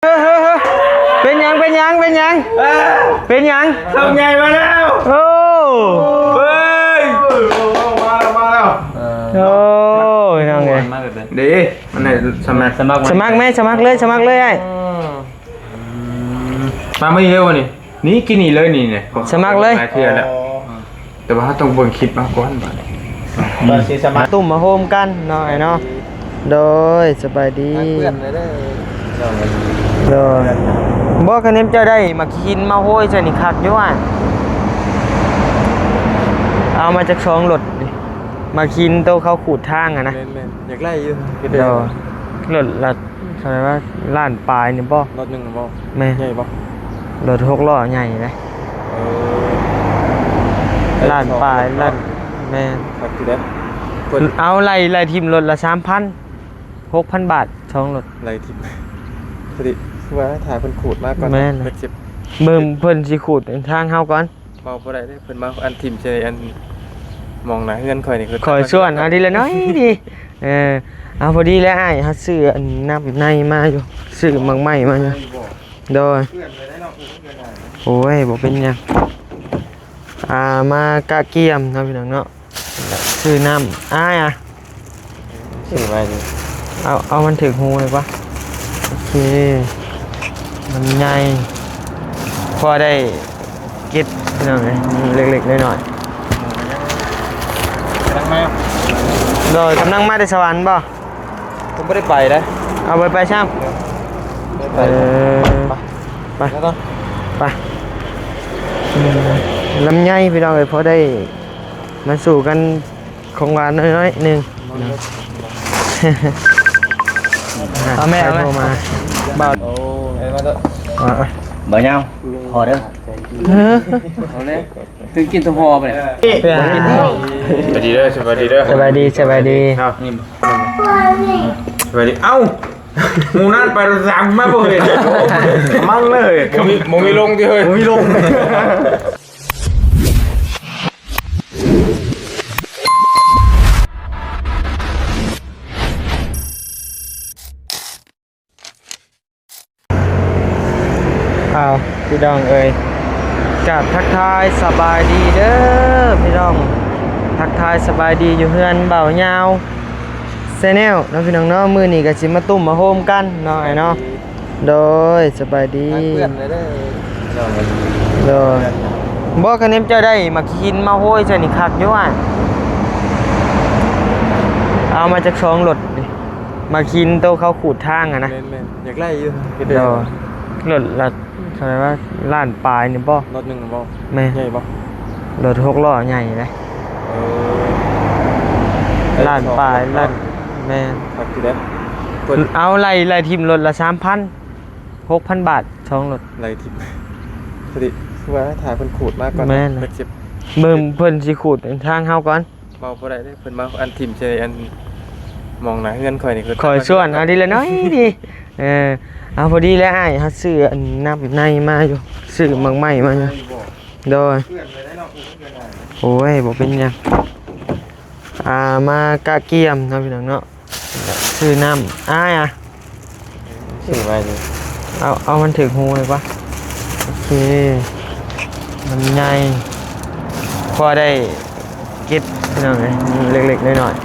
เป็นยังเป็นยังเป็นยังเป็นยังทำไงมาแล้วโอ้เฮ้ยมาแล้วโอ้ยน้องไงดีมันไหนสมัครไหมสมัครเลยไอ้มาไม่เร็วนี่นี่กินนี่เลยนี่เนี่ยสมัครเลยเที่ยวแล้วแต่ว่าต้องเบิ่งคลิปมาก่อนบ่สิสมัครตุ่มมาโฮมกันหน่อยเนาะโดยสบายดีเพื่อนเลยเด้อโดยบอกกันนี้จะได้มากินมาโห้ยใส่นี่คักอยู่อ่ะเอามาจากช่องรถมากินโตเขาขูดทางอ่ะนะอยากไล่อยู่เดี๋ยวรถละเท่าไหร่ว่าล้านปลายนี่บ่รถหนึ่งบ่แม่ใหญ่บ่รถ6 ล้อใหญ่เลยล้านปลายล้านแม่ครับที่เด็ดเอาไล่ทีมรถละ 3,000 6,000 บาทช่องรถไล่ทีมพอดีว่าถ่ายเพิ่นขูดมากก่อนแม่นเบิ่งเพิ่นสิขูดทางเฮาก่อนเบาบ่ได้เด้เพิ่นมาอันทีมใช่อันมองหน้าเฮือนข่อยนี่คือข่อยส่วนเอาดีละน้อยดิเอาพอดีแล้วอ้ายเฮาซื้ออันน้ำในมาอยู่ซื้อมังใหม่มาอยู่โดยโอ้ยบ่เป็นหยังมากะเกียมเนาะพี่น้องเนาะซื้อน้ำอ้ายซื้อมาดิเอามันถึงหูเลยปะโอเคมันใหญ่พอได้กินพี่น้องเล็กๆน้อยๆโดยกำลังมาได้สวรรค์ป่ะผมไม่ได้ไปนะเอาไปช่างไปไปลำไยพี่น้องเลยพอได้มาสู่กันของหวานน้อยๆหนึ่งเอาแม่โทรมาบ่าวโอ้ยมาเถอะบ่เงาพอเด้อเอาเลยถึงกินตัวพอไปเลยสวัสดีเด้อสวัสดีเด้อสบายดีสวัสดีเอ้าหมูนั่นไปสั่งมาบ่เห็นมั่งเลยมมีลงที่เฮ้ยมีลงพี่น้องเอ้ยกับทักทายสบายดีเด้อพี่น้องทักทายสบายดีอยู่เฮือนเบายาวแชนแนลน้องพี่น้องเนาะมื้อนี้ก็สิมาตุ่มมาโฮมกันเนาะไอ้เนาะโดยสบายดีเพื่อนเลยเด้อโดยบอกกันนี้จะได้มากินมาโห้ยใส่นี่คักอยู่อ่ะเอามาจากช่องรถมากินโตเขาขูดทางอ่ะนะอยากไล่อยู่เดี๋ยวรถละเท่าไหร่ว่าล้านปลายนี่บ่รถหนึ่งบ่แม่ใหญ่บ่รถ6 ล้อใหญ่เลยล้านปลายล้านแม่ครับที่เด็ดเอาไล่ทีมรถละ 3,000 6,000 บาทช่องรถไล่ทีมพอดีว่าถ่ายเพิ่นขูดมากก่อนแม่นเบิ่งเพิ่นสิขูดทางเฮาก่อนเบาบ่ได้เด้เพิ่นมาอันทีมใช่อันมองหน้าเฮือนข่อยนี่คือข่อยส่วนเอาดีละน้อยดิเอาพอดีแล้วอ้ายเฮาซื้ออันน้ำในมาอยู่ซื้อมังใหม่มาอยู่โดยโอ้ยบ่เป็นหยังมากะเกียมเนาะพี่น้องเนาะซื้อน้ำอ้ายซื้อมาดิเอามันถึงหูเลยปะโอเคมันใหญ่พอได้กินพี่น้องเลยเล็กๆน้อยๆ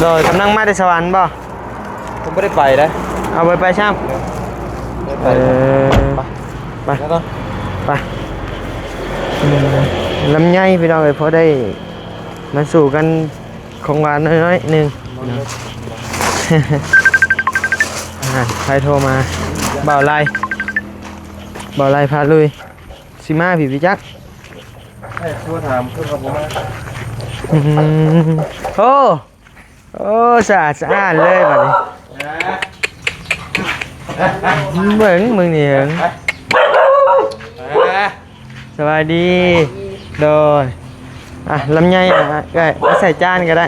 โดยกำลังมาได้สวรรค์ป่ะผมไม่ได้ไปนะเอาไปช่างไปลำไยพี่น้องเลยพอได้มาสู่กันของหวานน้อยๆหนึ่งใครโทรมาบ่าวไล่พาลุยซิมาพี่จักช่วยถามเพื่อนผมมาโอ้สะอาดเลยแบบนี้เหมือนมึงนี่เหรอสบายดีโดยลำไยก็ใส่จานก็ได้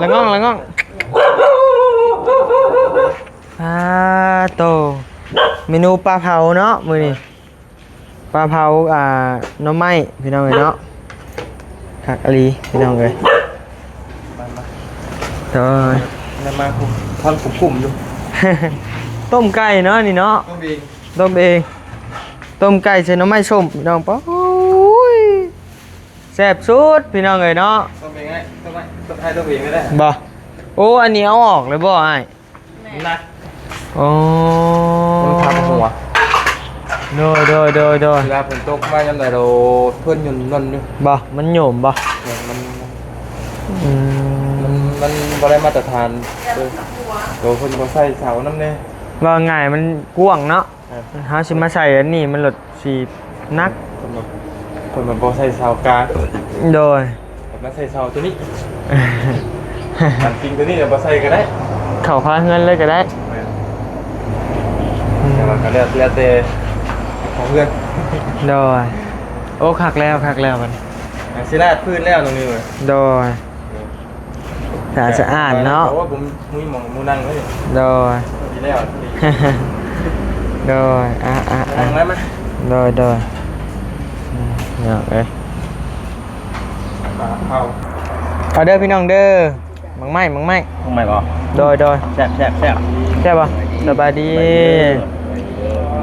ละง่องโตเมนูปลาเผาเนาะมื้อนี้ปลาเผาหน่อไม้พี่น้องเนาะ คักอลีพี่น้องเลยโดย นำมาคุมท่อนคุมอยู่ ต้มไก่เนาะนี่เนาะ ต้องบี ต้มเองต้มไก่ใส่หน้ำไม้ส้มพี่น้องปะโอ้ยแซ่บสุดพี่น้องเลยเนาะ ต้องบีไงต้องไงต้องให้ต้องบีไม่ได้ บ่โอ้อันนี้เอาออกเลยบ่ไอ้ นะ โอ้ มันทำหัว โดยโดยโดยโดย เวลาฝนตกมาจำได้เราเพื่อนยนต์นนอยู่ บ่มันโหย่มบ่ มัน อืม มันบ่ได้มาตรฐานตัวคนบ่ใส่เสาน้ำเนี่ย ว่าง่ายมันกว้างเนาะหาสิมาใส่อันนี้มันหลดสีนัก คนมันบ่ใส่เสากา โดย แต่มาใส่เสาตัวนี้อันจริงตัวนี้เดี๋ยวบ่ใส่ก็ได้ เข้าพาเงินเลยก็ได้ แต่ว่าก็แล้วแต่ของเพื่อน โดยโอ้คักแล้วมัน สิลาดพื้นแล้วตรงนี้เลย โดยสะอาดเนาะ เพราะว่าผมมุ้ยมองมูนั่งเลย โดย ดีแล้ว โดยนั่งแล้วมั้ย โดยเนี่ยเอ้ย เข้า เอาเด้อพี่น้องเด้อมังไม้ ทำไมบ่ โดย แซ่บ แซ่บป่ะสบายดี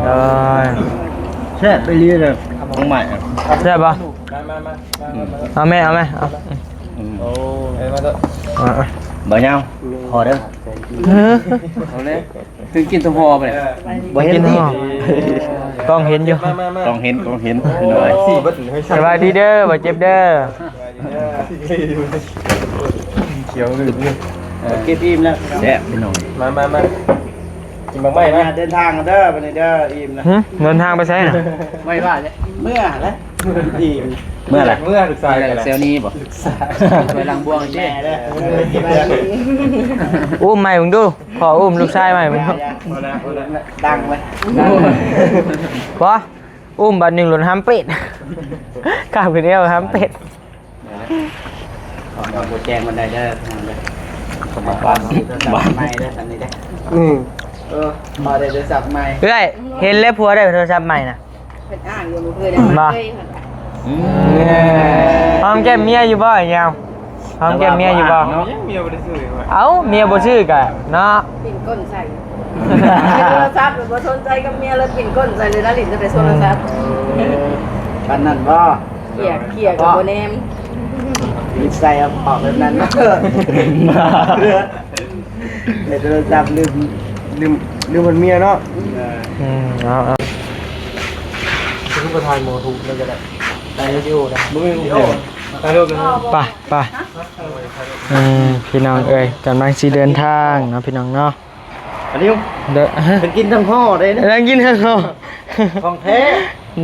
โดย แซ่บไปเรื่อยเลยทำไม แซ่บป่ะ มา เอาแม่เอา โอ้ยมาเถอะ บ่ยาวพอเด้อ เอาเลย ถึงกินตัวพอไปเลย บ่กินหรอกต้องเห็นอยู่ มา ต้องเห็นหน่อย สี่บัดให้ สบายดีเด้อบ่เจ็บเด้อ เขียวหนึ่ง เก็บอิ่มแล้วแซ่บพี่น้อง มากินบางไม้นะ เดินทางกันเด้อไปเด้ออิ่มแล้ว เดินทางไปไสน่ะ ไม่ว่าจะเมื่อแล้วอิ่มเมื่อไหร่ เมื่อศึกษากัน เซลนี้บ่ไปลังบวงเจ้ อุ้มใหม่มึงดูขออุ้มลูกชายใหม่มึง ดังไหม บ่อุ้มบัดหนึงหล่นห้ามเป็ดข้าวคือเดียวห้ามเป็ด เดี๋ยวแจ้งมันได้เด้อบ้านไม่ได้ทันนี้ได้พอได้โทรศัพท์ใหม่ เอ้ยเห็นแล้วผัวได้โทรศัพท์ใหม่น่ะ เป็นอ่างอยู่บ่เคยได้มาเคยค่ะ หอมแก้มเมียอยู่บ่ไอ้ยาวหอมแก้มเมียอยู่บ่ เมียบ่ได้ซื้อว่า เอ้าเมียบ่ชื่อกะเนาะ ปิ่นก้นใส่โทรศัพท์บ่สนใจกับเมียแล้วปิ่นก้นใส่เลยนะลิ้นจะไปโทรศัพท์ ปันนั่นบ่ เขี่ยกับบ่แนม มีใส่เอาออกแบบนั้นในโทรศัพท์ลืมมันเมียเนาะ เอา คือประธานโมทุกแล้วก็ได้ ได้อยู่นะมึง ถ่ายรูปเลย ไปพี่น้องเอ้ยกำลังสิเดินทางเนาะพี่น้องเนาะ อันนี้ เด้อ เป็นกินทั้งห่อเลยนะ แล้วกินข้าว ของแท้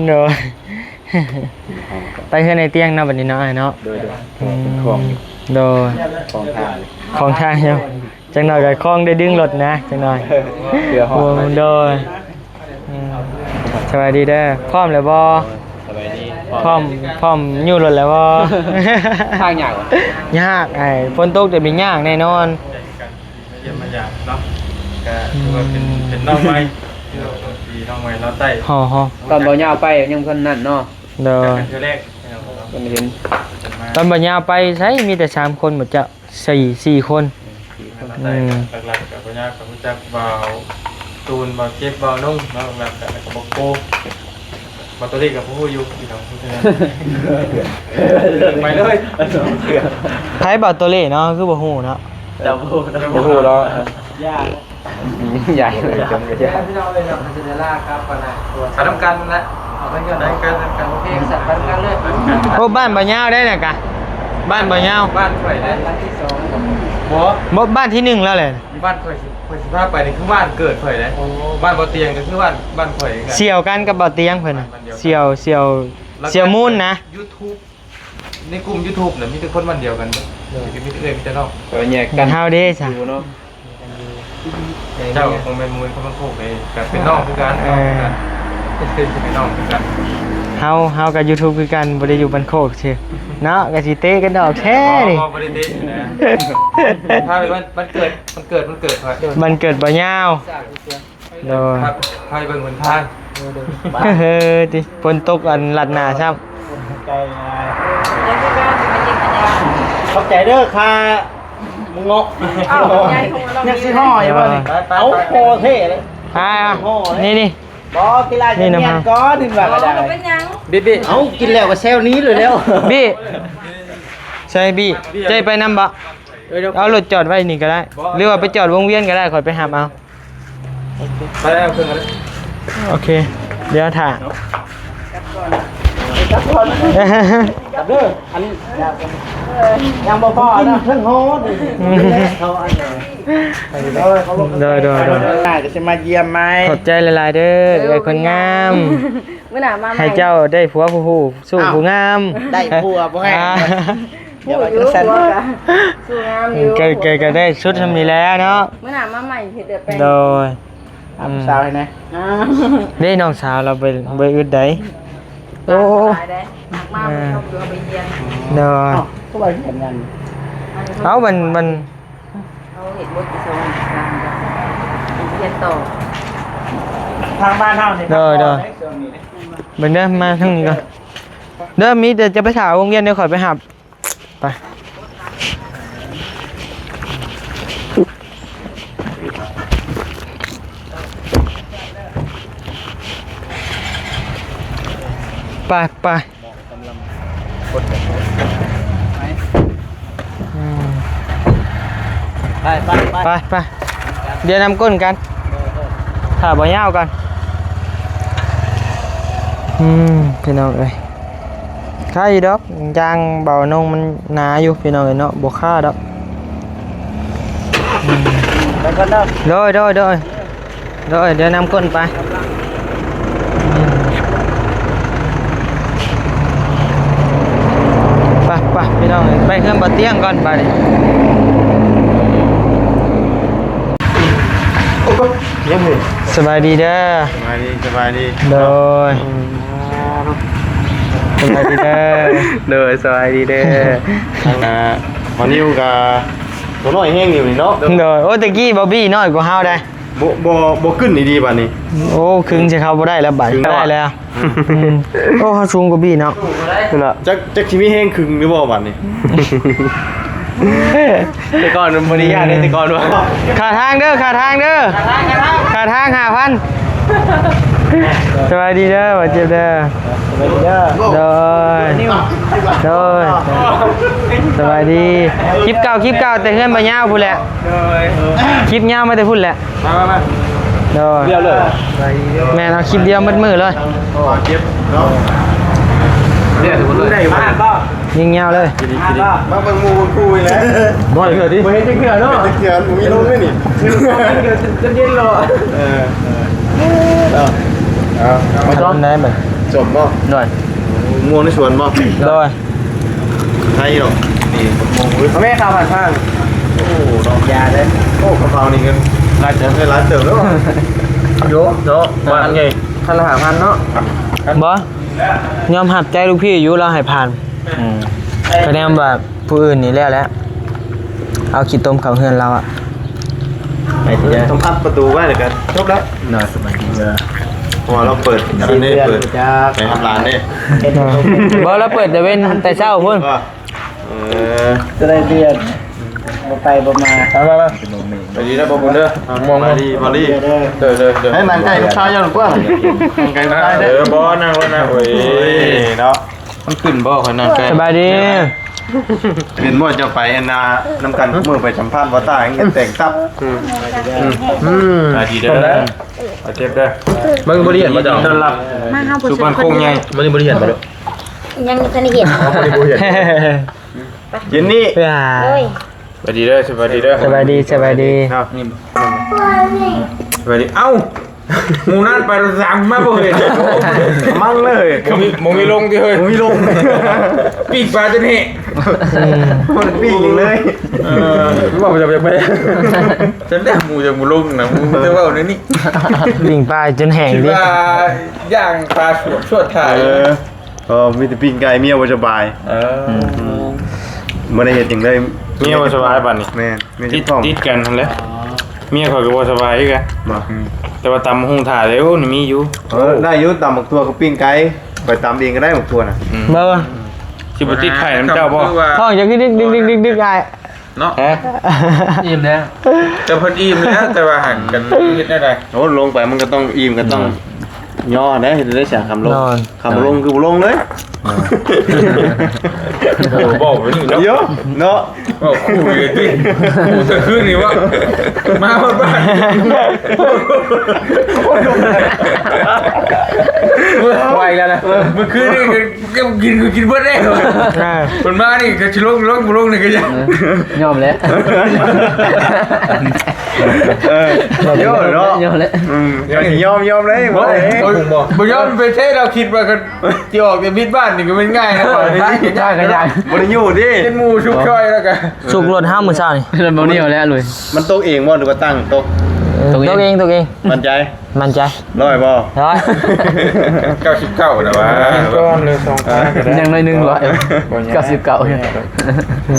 เนาะไปเฮือนในเตียงเนาะบัดนี้เนาะไอ้เนาะ โดย ของโดย ของทาน ของทางเนาะจังหน่อยก็คล้องได้ดึงรถนะจังหน่อย เดี๋ยวหอ โอ้โดยสวัสดีเด้อพร้อมแล้วบ่ สบายดี พร้อมอยู่รถแล้วบ่ ทางยาก ยากไอ้ฝนตกจะมียากแน่นอน เยี่ยมมาอย่างเนาะก็ถือว่าเป็นน้องใหม่ปีน้องใหม่เราไต่ ห่อ ตอนบ่ยาวไปยังคนนั่นเนาะ เด้อ เป็นเทื่อแรก คนเห็น ตอนบ่ยาวไปใช้มีแต่3คนหมดจะ4คน หลักๆกับพญากับพจักเบาตูนเบาเจ็บเบานุ่งเนาะหลักๆกับบอกโกมาตัวนี้กับผู้อยู่ที่น้องผู้ชนะไปเลย ไผบ่ตัวเล่เนาะคือบ่ฮู้เนาะ จะพูด ผู้เรา ยากใหญ่เลยจำกันยาก พี่น้องเลยเนาะจะได้ลากครับปะนะสารกันนะเอาไปกันได้กันโอเคสัตว์กันเลย โอ้บ้านบ่ยาวได้น่ะกะบ้านบ่ยาว บ้านข่อยได้ที่2บ่ บ่บ้านที่1แล้วแหละ บ้านข่อยสิพาไปนี่คือบ้านเกิดข่อยได้บ้านบ่เตียงก็คือบ้านข่อยกัน เสี่ยวกันกับบ่เตียงเพิ่นน่ะเสี่ยวมูลนะ YouTube ในกลุ่ม YouTube น่ะมีแต่คนวันเดียวกันมีแต่มีแต่น้อง ก็แยก กันเฮาเด้จ้ะ อยู่เนาะ เจ้าคงเป็นมูลเขาเป็นโคกเองกับเป็นน้องคือกันเป็นน้องคือกัน เฮากับ YouTube คือกันบ่ได้อยู่บ้านโคกซื่อเนาะก็สิเตะกันดอกแท้นี่ พอประเด็นนี้นะถ้าเป็นวันเกิดข่อย มันเกิดบ่ยาวโดย ครับพาไปเบิ่งหนทาง ติฝนตกอันลัดหน้าซ้ำ แล้วก็เป็น อบใจเด้อค่ะเงาะ อ้าวใหญ่ของเรา เนี่ยสิห่ออยู่บ่นี่เอาโคเท่เลย นี่ บ่กีฬาจะเมียนก้อนนึงว่าก็ได้ เป็นยัง บิ๊เอากินแล้วก็แซวนี้เลยแล้ว บี้ใช่บี้ใจไปนำบ่เอารถจอดไว้นี่ก็ได้หรือว่าไปจอดวงเวียนก็ได้คอยไปหาเอา ไปแล้วขึ้นมาเลย โอเคเดี๋ยวถ่า จับก่อนจับเด้ออันนี้ยังบ่พอนะเพิ่งโหดเขาอันนี้ โดย น่าจะสิมาเยี่ยมไหม ขอบใจหลายๆเด้อไอ้คนงาม เมื่อหน้ามาใหม่ ให้เจ้าได้ผัวผู้สู้ผู้งาม ได้ผัวบ่ให้ ผู้อยู่ผัวกะสู้งามอยู่ ก็ได้ชุดทำนี้แล้วเนาะ เมื่อหน้ามาใหม่เฮ็ดเดือแปลง โดย สาวให้นะ ได้น้องสาวเราไปอึดได้โอ้ ตายได้หนักมากเลยต้องดูไปเรียน โดย ก็ว่าเห็นกัน เอามัน เขาเห็นบทที่สองการเรียนต่อ ทางบ้านเฮานี่ เบิ่งเด้อมาทางนี้ก่อนเด้อมีแต่จะไปถามวงเวียนเดี๋ยวขอยไปหับไปไปไปเดี๋ยวนำก้นกันถ่าบ่ยาวกันพี่น้องเอ้ยค่าอยู่ดอกยางเบานงมันหนาอยู่พี่น้องเอ้ยเนาะบ่ค่าดอก ไปก่อนเด้อ โดยเดี๋ยวนำก้นไปไปพี่น้องเอ้ยไปเครื่องบ่เตียงก่อนไปดิ ยังไง สบายดีเด้อ สบายดี โดยสบายดีเด้อโดยสบายดีเด้อ มานิ้วกับตัวน้อยแห้งอยู่นี่เนาะ โดยโอ้ตะกี้บอบบี้น้อยกว่าเฮาได้ บ่ขึ้นดีๆบัดนี้ โอ้ครึ่งจะเข้าบ่ได้แล้วบัด ครึ่งแล้ว ได้แล้วโอ้เฮาสูงกว่าบี้เนาะ นั่นล่ะจักสิมีแห้งครึ่งหรือบ่บัดนี้แต่ก่อนมันบ่ได้ยากแต่ก่อนว่า ขาทางเด้อขาทาง5,000สบายดีเด้อบ่เจ็บเด้อ ไปเด้อ โดยสบายดีคลิปเก่าแต่เฮือนบ่ยาวพุ่นแหละคลิปยาวมาแต่พุ่นแหละ มา โดย เดียวเลย แม่นเอาคลิปเดียวมัดมือเลย เจ็บเนาะเนี่ยสมมุติได้อยู่บ้านก็ ยิงยาวเลย มาเบิ่งหมู่คุยแล้วบ่เห็นดิบ่เห็นจังเทื่อเนาะจังเทื่อมีลงด้วยนี่จะเย็นรอมาต้นได้ไหม จบบ่ หน่อย ม่วงในสวนบ่ โดย ใช่หรอนี่ม่วงแม่ข้าวผัดข้างโอ้ดอกยาเด้โอ้กระเพรานี่เงินร้านเติมแล้วโยว่าอันไงคันละ5,000เนาะ บยอมหับใจลูกพี่อยู่เราให้ผ่านคะแนนแบบผู้อื่นนี่แล้วเอาขี้ต้มเขาเฮือนเราอะ ไปทีเดียวต้องพับประตูไว้เดี๋ยวกันจบแล้วน่าสบายดีเลยเพราะว่าเราเปิดอันนี้เปิดไปทำร้านนี่ บเราเปิดแต่เว้นแต่เช้าพุ่น จะได้เดือนบ่ไปบ่มา มาไปดีนะบอบุญเด้อมองมาดีมาดีเด้อให้นางไก่ลูกชายยังหรือเปล่านางไก่ลูกชายเด้อบอนั่งแล้วนะโอ้ยเนาะมันขึ้นบ่คนนางไก่ สบายดี เป็นบ่จะไปอันนาน้ำกันมือไปสัมภาษณ์ว่าตายเงี้ยแต่งตับดีเด้อเอาเจ็บเด้อมึงบริเห็นมาจ้ะต้อนรับ มาเฮาผู้ สุ ช พรรณ ม โคงใหญ่มึงบริเห็นมาลูก ยังไม่ทันได้เห็น บริเห็นเย็นนี่ เพื่อ เลย สวัสดีเด้อสวัสดีเด้อ สบายดี สวัสดีเอ้าหมูนั่นไปสั่งมาบ่เห็นมั่งเลยมึงมีลงดิเฮ้ยมึงมีลงปีกปลาจนเหมันปีกเลยว่ามันจะไปฉันได้หมูจากหมูลงนะหมูจะว่าในนี้ วิ่งไปจนแห้ง คิด ดิ ว่าย่างปลาสวดถ่ายมีแต่ปิ้งไก่เมียว่าสบายเมื่อได้เห็นอย่างได้เมียว่าสบายป่ะนี่แม่ติดกันทั้งแล้วเมียเขาก็ว่าสบายกันแต่ว่าตำหุงถ่ายแล้วนี่มีอยู่ได้อยู่ตำหมกตัวกับปิ้งไก่ไปตำเองก็ได้หมกตัวน่ะ เบอร์ สิบ่ติดไข่น้ำเจ้าบ่ ท้องจะขึ้นดึกไอ้ เนาะ อิ่มแล้ว แต่เพิ่นอิ่มแล้วแต่ว่าหันกันเฮ็ดได้ได โอ้ลงไปมันก็ต้องอิ่มก็ต้องย่อได้เห็นได้เสียคำลง นอน คำลงคือบ่ลงเลย โอ้บอกไปนี่เนาะ เยอะเนาะ บอกคู่เลยดิคู่จะขึ้นนี่ว่ามาบ้านไวกันนะเมื่อคืนนี่ก็กินเบิดได้คนมานี่ก็ชิลงนี่ก็ยัง ยอมแล้วเยอะเนาะ ยอมแล้ว ยอมเลย บ่ยอมไปเทศเราคิดว่ากันที่ออกจากบิดบ้านนี่ก็เป็นง่ายนะก่อนนี่ ได้ก็ได้บ่ได้อยู่ดิ เป็นหมูชุบช่อยแล้วกัน สุกรถห้ามมื้อเช้านี่ เราเมาเนี่ยแล้วเลย มันตกเองบ่หรือว่าตั้งตก ตัวเอง มั่นใจ มั่นใจ ร้อยบ่ ร้อย 99นะวะก้อนเลย2ครั้งก็ได้ ยังน้อยนึงร้อย99เนี่ย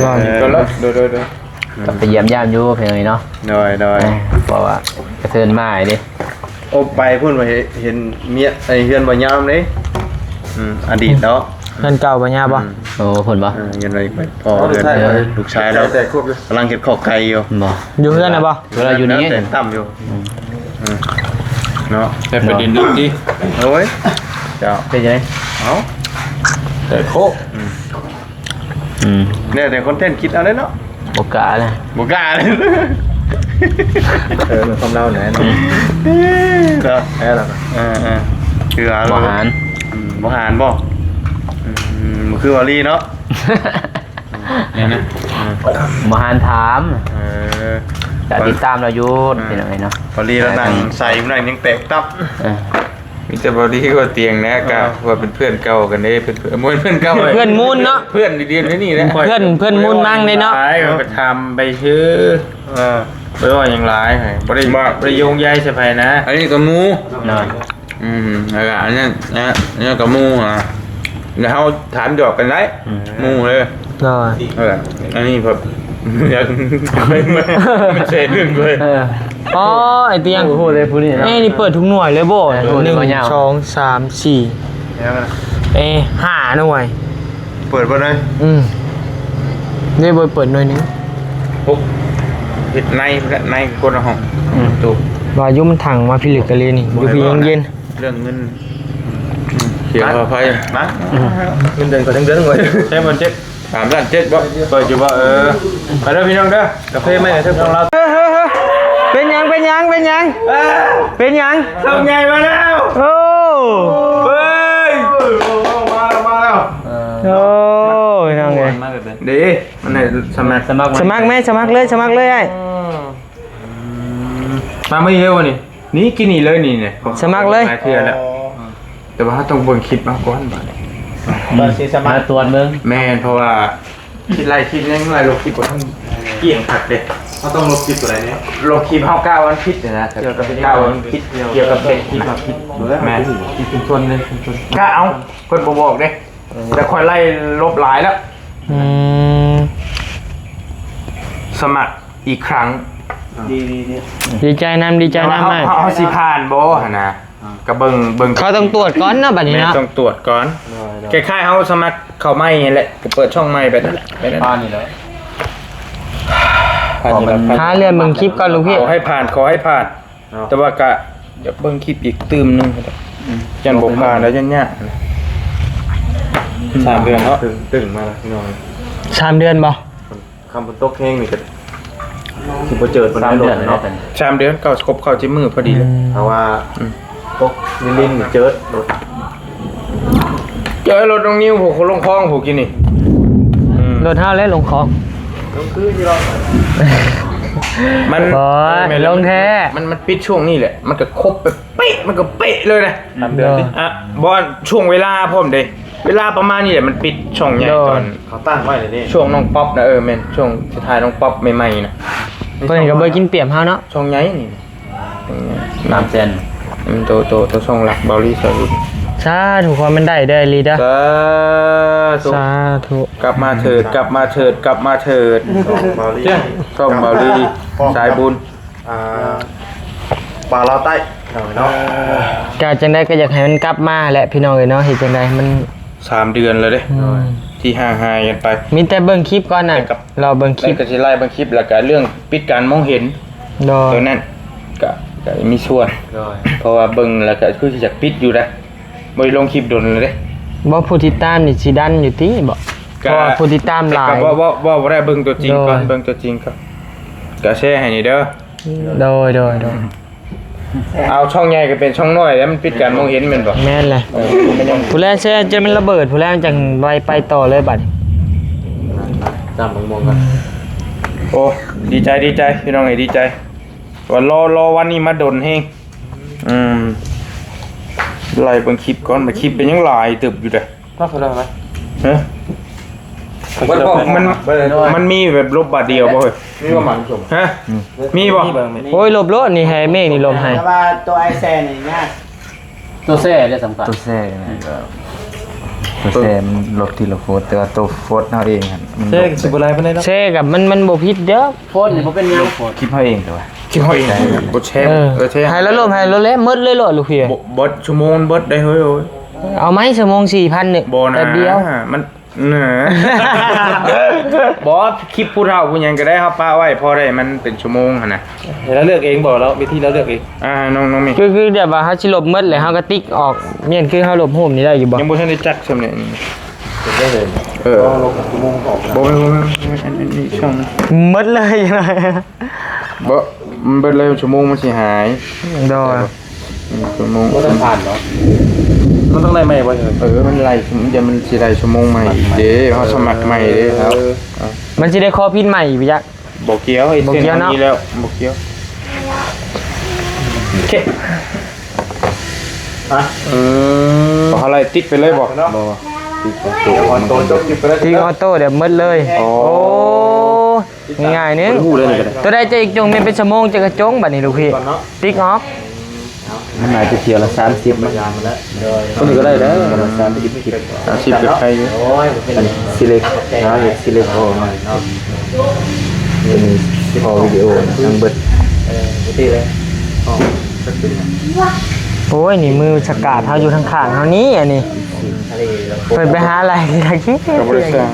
ร้อย ก็แล้วโดย ก็ไปเยี่ยมย่ามอยู่เพียงเลยเนาะ น้อย เพราะว่ากระเทินมาไอ้ดิ โอ้ไปพูดมาเห็นเมียไอ้เฮือนบ่ยามเลยอดีตเนาะ เงินเก่าปัญญาบ่ โอ้ผลบ่ เงินอะไรไปพอเฮือนลูกชายแล้ว แต่ควบเลย กำลังเก็บข้าวไก่อยู่ บ่ อยู่เพื่อนนะบ่ เวลาอยู่นี่ แต่ต่ำอยู่เนาะ แต่ประเด็นนึงที่ โอ้ยเจ้า เป็นยังไง เอา แต่โค เนี่ยแต่คอนเทนต์คิดเอาได้เนาะ โอกาสนะ บ่กล้าเลย มันความเล่าไหน ก็แค่ละคืออะไร บ่หาร บ่หารบ่คือวอลี่เนาะ เนี่ยนะ บ่หารถาม เ แต่ติดตามเราอยู่เป็นยังไงเนาะ พอดีแล้วนั่งใส่มันยังแตกตับ มีแต่บอดี้ก็เตียงนะกะว่าเป็นเพื่อนเก่ากันได้เพื่อนเพื่อนเก่า เพื่อนมูลเนาะ เพื่อนเรียนนี่นะ เพื่อนมูลมั่งเลยเนาะ ไปก็ทำไปชื่อไปว่าอย่างไรบริบริยงยายสะพายนะอันนี้กับมู เนาะ แล้วอันนี้นี่กับมูอ่ะแล้วเขาถามหยอกกันได้มูเลย ร้อย อันนี้แบบยังไม่ใช่เรื่องเลย อ๋อไอเตียง โอ้โหเลยผู้นี้เนาะ นี่เปิดทุกหน่วยเลยโบ่ โอ้โห 1 บ่ยาว 2 3 45หน่วย เปิดบ่ได้ นี่บ่เปิดหน่วยนึง ปุ๊บผิดในคนละห้องถูก ว่ายุมันถังมาพิลึกกันเลยนี่อยู่พี่ยังเย็น เรื่องเงินเขียวพอไป นะ เงินเดือนก็ทั้งเดือนเลยใช่มัน7 3 ล้าน 7บ่เปิดอยู่บ่ไปเด้อพี่น้องเด้อกาแฟไหมเด้อของเรา เป็นยังเป็นยังทำไงมาแล้ว โอ้ เฮ้ย มาแล้ว โอ้ยน้องไง ดีมันไหนสมัคร สมัคร สมัครไหมสมัครเลยไอ้ มาไม่เยอะนี่นี่กินนี่เลยนี่เนี่ย สมัครเลย เทื่อแล้วแต่ว่าต้องเบิ่งคลิปมาก่อนบัด ตอนซีสมา มาตรวจเบิ่ง แม่นเพราะว่าคิดไล่คลิปยังไงลบคลิปบ่ทั้งเกี่ยงผักเด้ เขาต้องลบคลิปตัวไหนเนี่ย ลงคลิปเฮา9วันพิษเนี่ยนะเกี่ยวกับ9วันพิษเกี่ยวกับเป็นคลิปพิษแม่ที่ชุมชนเลยชุมชนก็เอาเพิ่นบ่บอกเด้แต่ค่อยไล่ลบหลายแล้ว สมัครอีกครั้ง ดีใจน้ำดีใจน้ำมาก เฮาสิผ่านบ่หั่นนะก็เบิ่ง เขาต้องตรวจก่อนนะบัดนี้ แม่ นะ ต้องตรวจก่อนคล้ายๆเฮาสมัครเข้าใหม่นี่แหละก็เปิดช่องใหม่ไปนั่นแหละไปนั่น บ้านนี่แล้ว ผ่านอยู่แล้ว หาเรือนมึงคลิปก่อนลูกพี่ ขอให้ผ่านแต่ว่าก็เดี๋ยวเบิ่งคลิปอีกตืมนึงจันบ่ผ่านแล้วจันยาก 3 เดือนเนาะตึงมาแล้วพี่น้อง 3 เดือนบ่ คำบนโต๊ะแห้งนี่ก็สิบ่เจิดบ่ได้ 3 ล เดือน ง เนาะ เนาะ 3เดือนก็ครบเข้าจิมือพอดีเลย เพราะว่าโต๊ะลิ้นเจิดรถ เจอรถน้องนิ้วผมลงคลองผมกินนี่ รถห้าเล่นลงคลอง มัน โอ้ย ไม่ ลงแท้ มันปิดช่วงนี้แหละมันก็ครบแบบเป๊ะมันก็เป๊ะเลยนะ 3 เดือนดิ อ่ะบอลช่วงเวลาพร้อมเด้เวลาประมาณนี้แหละมันปิดช่องใหญ่ตอน เขาตั้งไว้เลยนี่ ช่วงน้องป๊อปนะแม่นช่วงสุดท้ายน้องป๊อปใหม่ๆนะ เพิ่นก็บ่กินเปียมเฮาเนาะ ช่องใหญ่นี่ 3 เซน มันโตช่องหลักเบาลี่สรุป สาธุความมันได้เด้อลีเด้อ สาธุ สาธุ กลับมาเถิดบาลี เจ้าช่องเบาลี่สายบุญ ปลาลาวใต้เนาะ ก็จังได๋ก็อยากให้มันกลับมาแหละพี่น้องเอ้ยเนาะเฮ็ดจังได๋มัน 3 เดือนเลยเด้ อืม ที่ห่างหายกันไป มีแต่เบิ่งคลิปก่อนน่ะเราเบิ่งค แล้ ลิ ว ป ก็สิไล่บางคลิปแล้วก็เรื่องปิดการมองเห็น โดย ตัวนั้นก็มีส่วนเพราะว่าเบิ่งแล้วก็คือสิอยากปิดอยู่นะบ่ได้ลงคลิปโดนเลยเด้ บ่ผู้ติดตามนี่สิดันอยู่ติบ่เพราะว่าผู้ติดตามหลาย ก็บ่ได้เบิ่งตัวจริงก่อนเบิ่งตัวจริงครับก็แชร์ให้นี่เด้อ โดย เอาช่องใหญ่ก็เป็นช่องน้อยแล้วมันปิดการมองเห็นแม่นบ่ แม่นเลย มันยัง ผู้แรกแช่จะมันระเบิดผู้แรกจังไปต่อเลยบัด ตามมองกัน โอ้ดีใจพี่น้องเอ้ยดีใจว่ารอวันนี้มาดนแฮงไล่เบิ่งคลิปก่อนมาคลิปเป็นยังหลายตึบอยู่เด้อ ว่าเขาได้ไหม ฮะมันมีแบบลบบาทเดียวบ่เฮ้ย มีประมาณชม ฮะมีบ่ โอ้ยหลบรถนี่ให้เมฆนี่ลมให้ แต่ว่าตัวไอแซนนี่ง่ายตัวแซ่เนี่ยสำคัญ ตัวแซ่ตัวแซ่มันลดทีละโฟตแต่ว่าตัวโฟตเฮาเองครับมันลด สิบ่ไล่ปานใดเนาะ แช่กับมันบ่ผิดเด้อ โฟนนี่ผมเป็นยัง คลิปเฮาเองแต่ว่า คิดเฮาเองบ่แชร์แชร์ ให้แล้วลมให้แล้วแหละหมดเลยโลดลูกพี่ บ่ชั่วโมงเบิดได้เฮ้ยโอ้ย เอาไหมชั่วโมง 4,000นึง บ่นะ แป๊บเดียว มันบ่คลิปผู้เฒ่าผู้หยังก็ได้เฮาป้าไว้พอได้มันเป็นชั่วโมงหั่นน่ะ แล้วเลือกเองบอกแล้ววิธีแล้วเลือกเอง น้องมี คือเดี๋ยวว่าเฮาสิลบหมดเลยเฮาก็ติ๊กออกเมียนคือเฮาลบโฮมนี่ได้อยู่บ่ ยังบ่ทันได้จักซำเนี่ย ได้เลย ลงชั่วโมงออกบ่อันนี้ช่อง หมดเลยนะ บ่มันเบิดเลยชั่วโมงมันสิหาย โดย ชั่วโมง ก็ต้องผ่านเนาะมันต้องได้ไหมวะ มันไล่มันสิได้ชั่วโมงใหม่เด้เฮาสมัครใหม่เด้ครับ มันสิได้คอพินใหม่พี่จัก บ่เกี่ยวไอ้เส้นนี้แล้วบ่เกี่ยวโอเค ฮะ บ่อะไรติ๊กไปเลยบ่ ตัวออนโตจบคลิปไปแล้ว ติ๊กออโต้เดี๋ยวหมดเลยโอ้ง่ายๆนึง พูดเลยก็ได้ ตัวใดจะอีกจงแม่นเป็นชั่วโมงจะกระจงบัดนี้ลูกพี่ติ๊กออฟ มันอาจจะเที่ยวละ30มันยามมาแล้วคนนี้ก็ได้แล้วละ30คลิป 30กับใครอยู่ โอ้ยเป็นซิเล็กนะซิเล็กโอ้ยเนาะเป็นพอวิดีโอทั้งเบิดที่เลย โอ้ยนี่มือสกัดเฮาอยู่ทางข้างเฮานี้อันนี้เพิ่นไปหาอะไรที่ทางคิด ก็บ่ได้สร้าง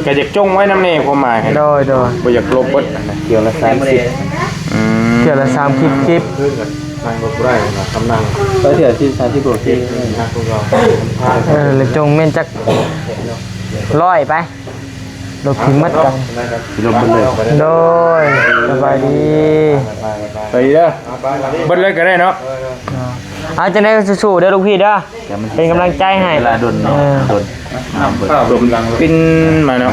ก็อยากจงไว้นำแน่ความหมาย โดย บ่อยากลบเบิด เที่ยวละ30 เกี่ยวละ3คลิป นั่งรถได้นะกำลังไปเที่ยวที่30โลที่นะพวกเรา แล้วจงแม่นจักร้อยไปรถพิมพ์มัดกัน ลงไปเลย โดยสบายดี ไปเด้อเบิดเลยก็ได้เนาะ เอาจะได้สู้ๆเด้อลูกพี่เด้อเป็นกำลังใจให้ เวลาโดนเนาะโดนเบิด ปินมาเนาะ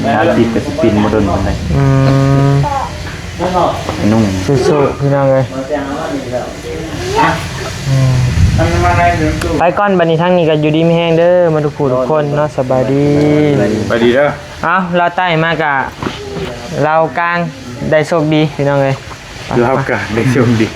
50ก็สิปินบ่โดนปานใด อืม ไอ้นุ่ง สู้ๆพี่น้องเอ้ยไปก่อนบัดนี้ทางนี้ก็อยู่ดีมีแฮงเด้อมาทุกผู้ทุกคนเนาะสบายดี ไปดีเด้อ เอาเราใต้มากะเรากลางได้โชคดีพี่น้องเอ้ย เราก็ได้โชคดี